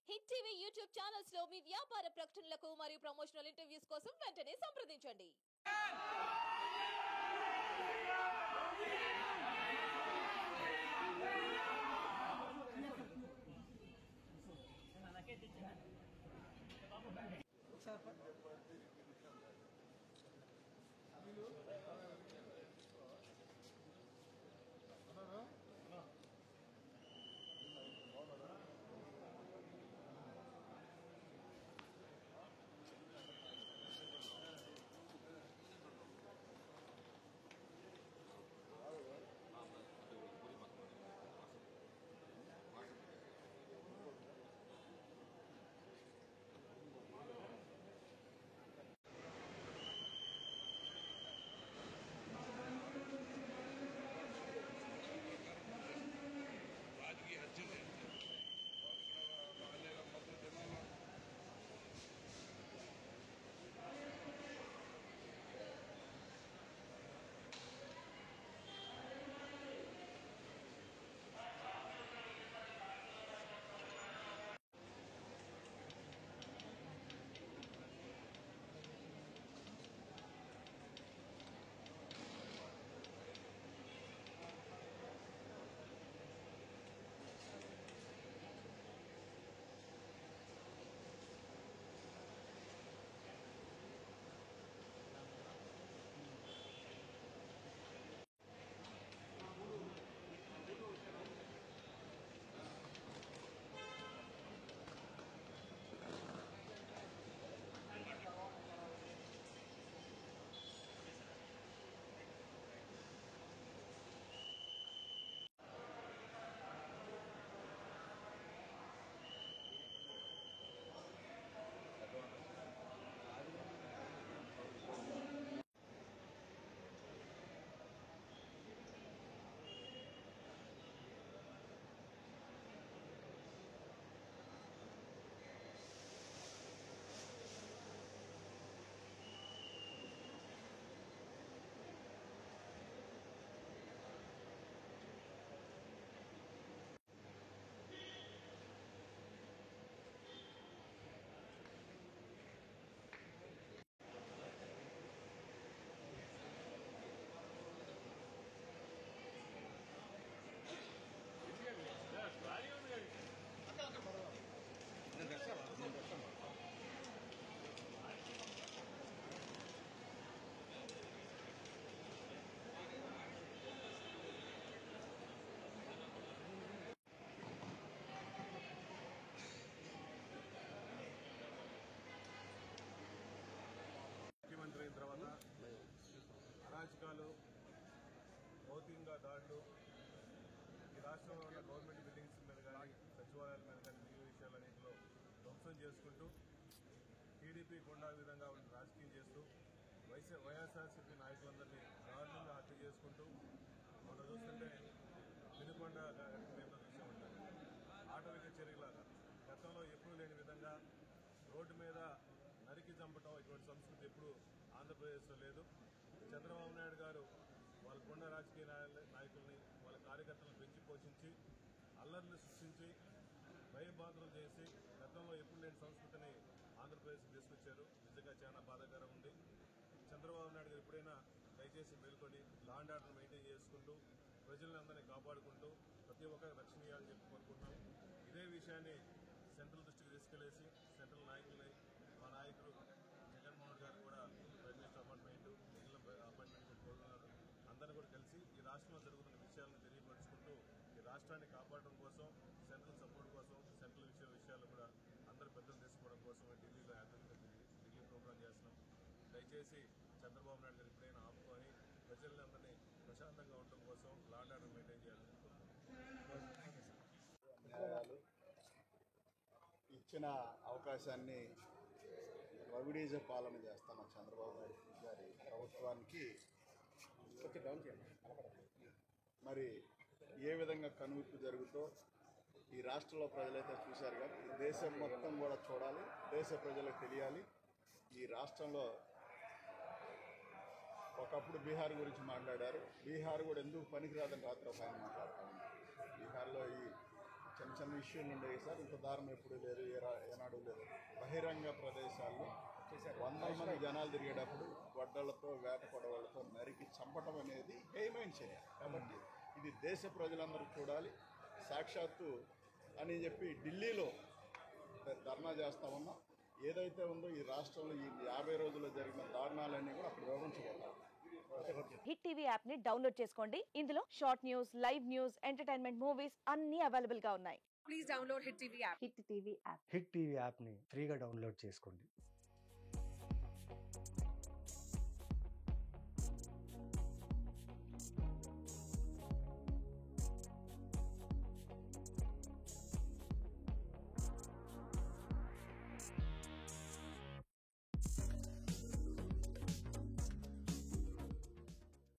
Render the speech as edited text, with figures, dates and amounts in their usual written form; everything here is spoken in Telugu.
హిట్ టీవీ యూట్యూబ్ ఛానల్స్ లో మీ వ్యాపార ప్రకటనలకు మరియు ప్రమోషనల్ ఇంటర్వ్యూస్ కోసం వెంటనే సంప్రదించండి. राजकीय हर्षित ముఖ్యమంత్రి అయిన తర్వాత అరాచకాలు, భౌతికంగా దాడులు, ఈ రాష్ట్రంలో ఉన్న గవర్నమెంట్ బిల్డింగ్స్ మీద కానీ సచివాలయాల మీద కానీ మిగిలిన విషయాలన్నింటిలో ధ్వంసం చేసుకుంటూ టీడీపీ గుండా విధంగా రాజకీయం చేస్తూ వైఎస్ఆర్సీపీ నాయకులందరినీ దారుణంగా హత్య చేసుకుంటూ మనం చూస్తుంటే వినుకొండ చూసామంటారు ఆటవిక చర్యలాగా గతంలో ఎప్పుడూ లేని విధంగా రోడ్డు మీద నరికి చంపటం ఇటువంటి సంస్కృతి ఎప్పుడు ఆంధ్రప్రదేశ్లో లేదు. చంద్రబాబు నాయుడు గారు వాళ్ళ గుండా రాజకీయ నాయకుల్ని వాళ్ళ కార్యకర్తలను పెంచి పోషించి అల్లర్లు సృష్టించి భయబాధలు చేసి గతంలో ఎప్పుడు లేని సంస్కృతిని ఆంధ్రప్రదేశ్కి తీసుకొచ్చారు. నిజంగా చాలా బాధాకరం ఉంది. చంద్రబాబు నాయుడు గారు ఎప్పుడైనా దయచేసి మేల్కొని లా అండ్ ఆర్డర్ మెయింటైన్ చేసుకుంటూ ప్రజలందరినీ కాపాడుకుంటూ ప్రతి ఒక్కరికి రక్షణ ఇవ్వాలని చెప్పి కోరుకుంటున్నాం. ఇదే విషయాన్ని సెంట్రల్ దృష్టికి తీసుకెళ్లేసి సెంట్రల్ నాయకుల్ని మా నాయకుడు జగన్మోహన్ గారు కూడా ప్రైమ్ మినిస్టర్ అపాయింట్మెంట్ మిగిలిన అపాయింట్మెంట్ కూడా కోరుతున్నారు. అందరినీ కూడా కలిసి ఈ రాష్ట్రంలో జరుగుతున్న విషయాలను తెలియపరుచుకుంటూ ఈ రాష్ట్రాన్ని కాపాడడం కోసం, సెంట్రల్ సపోర్ట్ కోసం, సెంట్రల్ విషయాలు కూడా అందరూ పెద్దలు తీసుకోవడం కోసం ఢిల్లీలో ఢిల్లీ ప్రోగ్రాం చేస్తున్నాం. దయచేసి చంద్రబాబు నాయుడు గారు ఎప్పుడైనా ఆపుకొని ప్రజలందరినీ ప్రశాంతంగా ఉండడం కోసం లా అండ్ ఆర్డర్ మెయింటైన్ చేయాలని న్యాయాలు ఇచ్చిన అవకాశాన్ని రవిడీజ పాలన చేస్తున్న చంద్రబాబు నాయుడు గారి ప్రభుత్వానికి మరి ఏ విధంగా కనువిప్పు జరుగుతో ఈ రాష్ట్రంలో ప్రజలైతే చూశారు కానీ ఈ దేశం మొత్తం కూడా చూడాలి, దేశ ప్రజలకు తెలియాలి. ఈ రాష్ట్రంలో ఒకప్పుడు బీహార్ గురించి మాట్లాడారు. బీహార్ కూడా ఎందుకు పనికిరాదని రాత్రి ఒక ఆయన మాట్లాడుతూ ఉన్నారు. బీహార్లో ఈ చిన్న చిన్న ఇష్యూలు ఉండేవి సార్. ఇంత దారుణం ఎప్పుడు లేదు, ఏనాడు లేదు. బహిరంగ ప్రదేశాల్లో 100 మంది జనాలు తిరిగేటప్పుడు గొడ్డలతో వేట కొడవలతో నరికి చంపటం అనేది హేయమైన చర్య. కాబట్టి ఇది దేశ ప్రజలందరూ చూడాలి. సాక్షాత్తు అని చెప్పి ఢిల్లీలో ధర్నా చేస్తా ఉన్నాం. ఏదైతే ఉందో ఈ రాష్ట్రంలో ఈ 50 రోజుల్లో జరిగిన దారుణాలన్నీ కూడా అక్కడ వివరించబోతాం. హిట్ టీవీ యాప్ ని డౌన్లోడ్ చేసుకోండి. ఇందులో short news, live news, entertainment movies అన్ని అవైలబుల్ గా ఉన్నాయి. Please download Hit TV app. Hit TV app. Hit TV యాప్ని ఫ్రీగా డౌన్లోడ్ చేసుకోండి.